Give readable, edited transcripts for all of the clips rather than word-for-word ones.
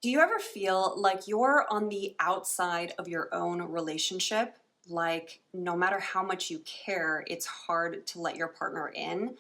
Do you ever feel like you're on the outside of your own relationship? Like no matter how much you care, it's hard to let your partner in?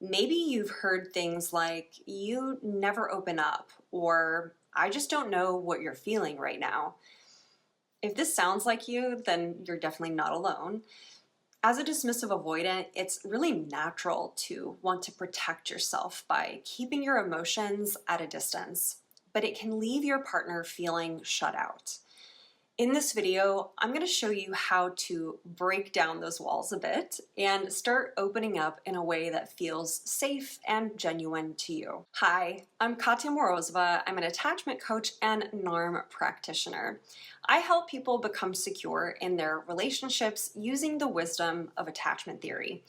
Maybe you've heard things like, you never open up, or I just don't know what you're feeling right now. If this sounds like you, then you're definitely not alone. As a dismissive avoidant, it's really natural to want to protect yourself by keeping your emotions at a distance, but it can leave your partner feeling shut out. In this video, I'm going to show you how to break down those walls a bit and start opening up in a way that feels safe and genuine to you. Hi, I'm Katya Morozova. I'm an attachment coach and NARM practitioner. I help people become secure in their relationships using the wisdom of attachment theory.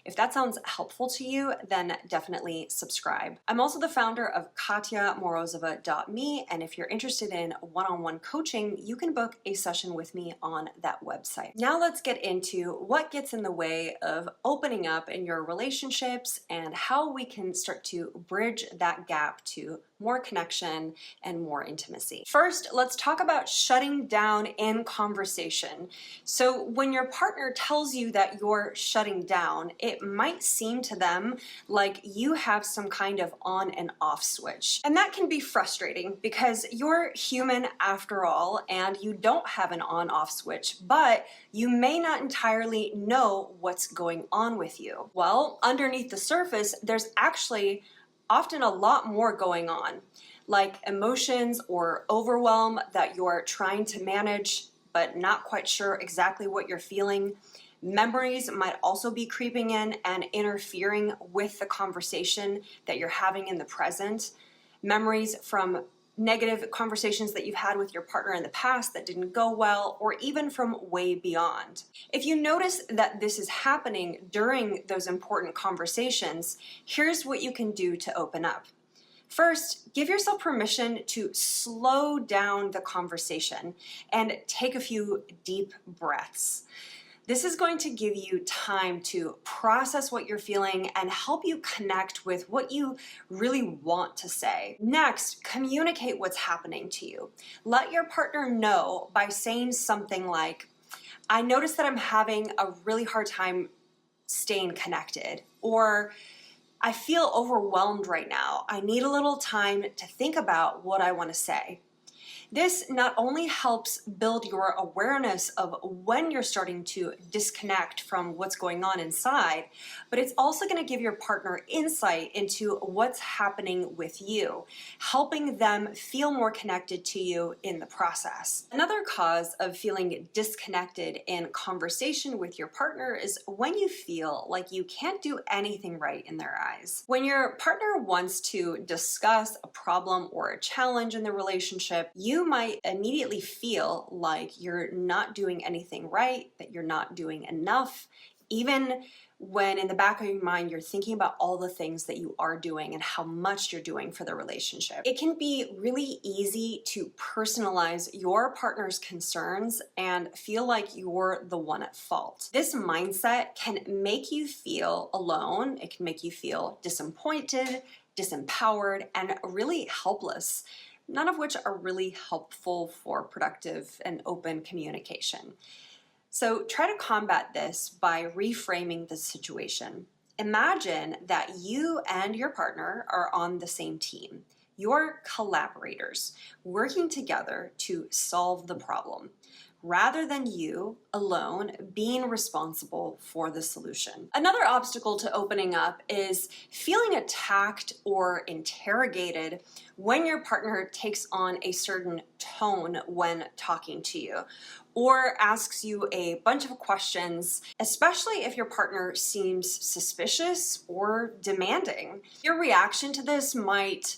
If that sounds helpful to you, then definitely subscribe. I'm also the founder of KatyaMorozova.me, and if you're interested in one-on-one coaching, you can book a session with me on that website. Now let's get into what gets in the way of opening up in your relationships and how we can start to bridge that gap to more connection and more intimacy. First, let's talk about shutting down in conversation. So when your partner tells you that you're shutting down, it might seem to them like you have some kind of on and off switch. And that can be frustrating because you're human after all, and you don't have an on-off switch, but you may not entirely know what's going on with you. Well, underneath the surface, there's actually often a lot more going on, like emotions or overwhelm that you're trying to manage but not quite sure exactly what you're feeling. Memories might also be creeping in and interfering with the conversation that you're having in the present. Memories from negative conversations that you've had with your partner in the past that didn't go well, or even from way beyond. If you notice that this is happening during those important conversations, here's what you can do to open up. First, give yourself permission to slow down the conversation and take a few deep breaths. This is going to give you time to process what you're feeling and help you connect with what you really want to say. Next, communicate what's happening to you. Let your partner know by saying something like, I notice that I'm having a really hard time staying connected, or I feel overwhelmed right now. I need a little time to think about what I want to say. This not only helps build your awareness of when you're starting to disconnect from what's going on inside, but it's also going to give your partner insight into what's happening with you, helping them feel more connected to you in the process. Another cause of feeling disconnected in conversation with your partner is when you feel like you can't do anything right in their eyes. When your partner wants to discuss a problem or a challenge in the relationship, you might immediately feel like you're not doing anything right, that you're not doing enough, even when in the back of your mind you're thinking about all the things that you are doing and how much you're doing for the relationship. It can be really easy to personalize your partner's concerns and feel like you're the one at fault. This mindset can make you feel alone, it can make you feel disappointed, disempowered, and really helpless, none of which are really helpful for productive and open communication. So try to combat this by reframing the situation. Imagine that you and your partner are on the same team. You're collaborators working together to solve the problem, rather than you alone being responsible for the solution. Another obstacle to opening up is feeling attacked or interrogated when your partner takes on a certain tone when talking to you, or asks you a bunch of questions, especially if your partner seems suspicious or demanding. Your reaction to this might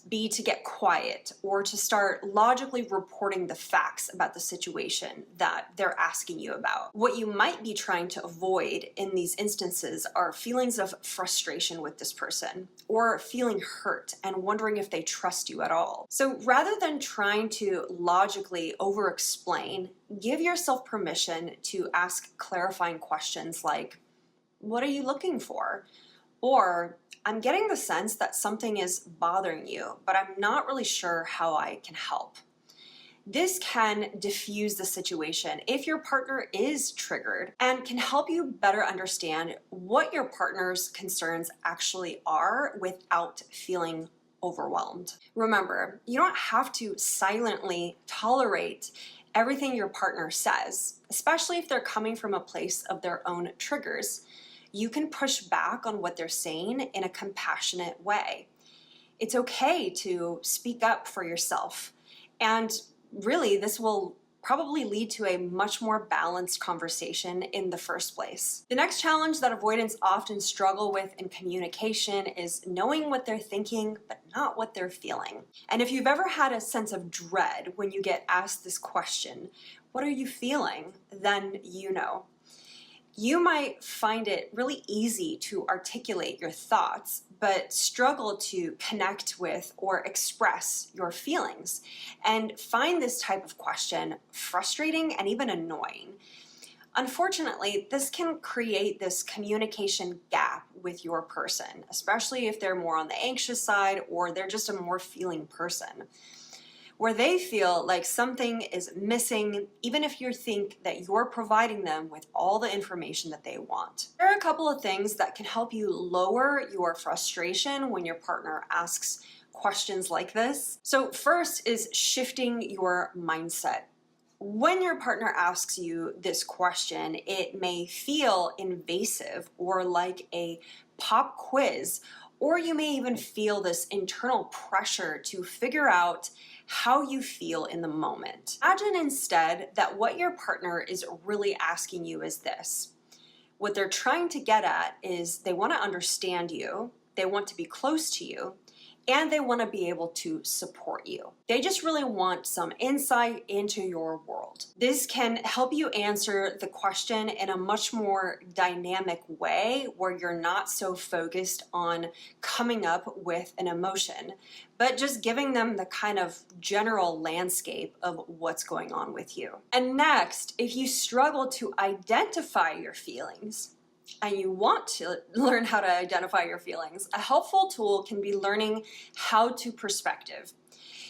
be to get quiet or to start logically reporting the facts about the situation that they're asking you about. What you might be trying to avoid in these instances are feelings of frustration with this person or feeling hurt and wondering if they trust you at all. So rather than trying to logically over-explain, give yourself permission to ask clarifying questions like, what are you looking for? Or, I'm getting the sense that something is bothering you, but I'm not really sure how I can help. This can diffuse the situation if your partner is triggered and can help you better understand what your partner's concerns actually are without feeling overwhelmed. Remember, you don't have to silently tolerate everything your partner says, especially if they're coming from a place of their own triggers. You can push back on what they're saying in a compassionate way. It's okay to speak up for yourself, and really, this will probably lead to a much more balanced conversation in the first place. The next challenge that avoidants often struggle with in communication is knowing what they're thinking, but not what they're feeling. And if you've ever had a sense of dread when you get asked this question, what are you feeling? Then you know. You might find it really easy to articulate your thoughts, but struggle to connect with or express your feelings, and find this type of question frustrating and even annoying. Unfortunately, this can create this communication gap with your person, especially if they're more on the anxious side or they're just a more feeling person, where they feel like something is missing, even if you think that you're providing them with all the information that they want. There are a couple of things that can help you lower your frustration when your partner asks questions like this. So first is shifting your mindset. When your partner asks you this question, it may feel invasive or like a pop quiz, or you may even feel this internal pressure to figure out how you feel in the moment. Imagine instead that what your partner is really asking you is this. What they're trying to get at is they want to understand you, they want to be close to you, and they want to be able to support you. They just really want some insight into your world. This can help you answer the question in a much more dynamic way, where you're not so focused on coming up with an emotion, but just giving them the kind of general landscape of what's going on with you. And next, if you struggle to identify your feelings, and you want to learn how to identify your feelings, a helpful tool can be learning how to perspective.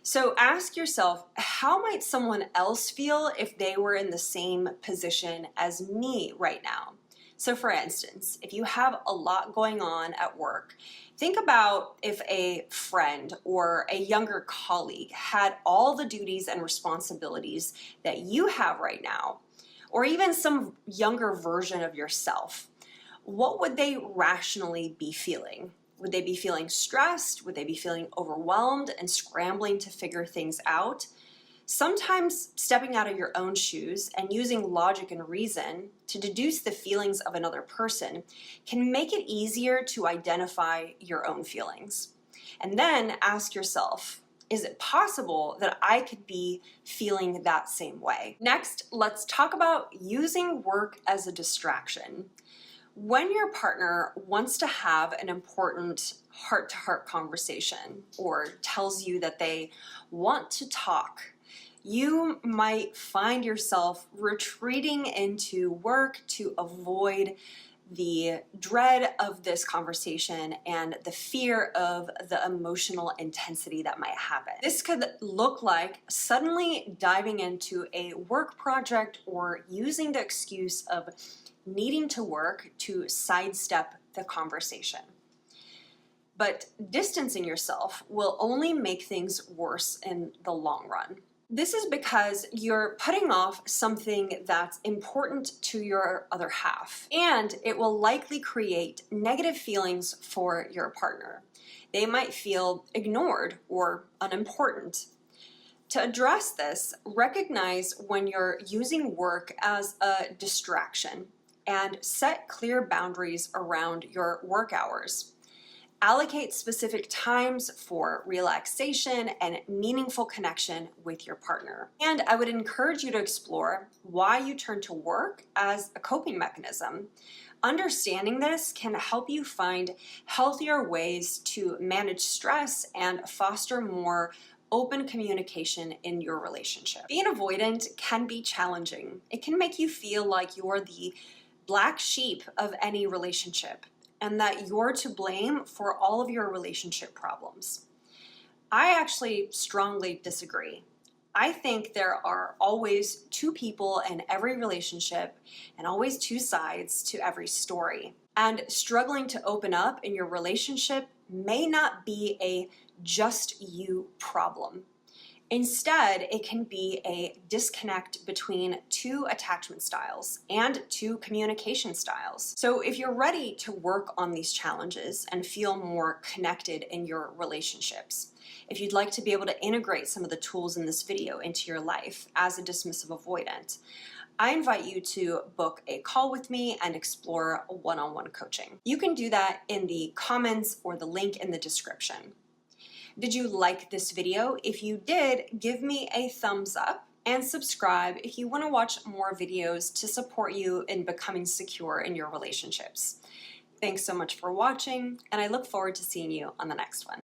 So ask yourself, how might someone else feel if they were in the same position as me right now? So for instance, if you have a lot going on at work, think about if a friend or a younger colleague had all the duties and responsibilities that you have right now, or even some younger version of yourself. What would they rationally be feeling? Would they be feeling stressed? Would they be feeling overwhelmed and scrambling to figure things out? Sometimes stepping out of your own shoes and using logic and reason to deduce the feelings of another person can make it easier to identify your own feelings. And then ask yourself, is it possible that I could be feeling that same way? Next, let's talk about using work as a distraction. When your partner wants to have an important heart-to-heart conversation or tells you that they want to talk, you might find yourself retreating into work to avoid the dread of this conversation and the fear of the emotional intensity that might happen. This could look like suddenly diving into a work project or using the excuse of needing to work to sidestep the conversation. But distancing yourself will only make things worse in the long run. This is because you're putting off something that's important to your other half, and it will likely create negative feelings for your partner. They might feel ignored or unimportant. To address this, recognize when you're using work as a distraction and set clear boundaries around your work hours. Allocate specific times for relaxation and meaningful connection with your partner. And I would encourage you to explore why you turn to work as a coping mechanism. Understanding this can help you find healthier ways to manage stress and foster more open communication in your relationship. Being avoidant can be challenging. It can make you feel like you're the black sheep of any relationship. and that you're to blame for all of your relationship problems. I actually strongly disagree. I think there are always two people in every relationship and always two sides to every story. And struggling to open up in your relationship may not be a just you problem. Instead, it can be a disconnect between two attachment styles and two communication styles. So if you're ready to work on these challenges and feel more connected in your relationships, if you'd like to be able to integrate some of the tools in this video into your life as a dismissive avoidant, I invite you to book a call with me and explore one-on-one coaching. You can do that in the comments or the link in the description. Did you like this video? If you did, give me a thumbs up and subscribe if you want to watch more videos to support you in becoming secure in your relationships. Thanks so much for watching, and I look forward to seeing you on the next one.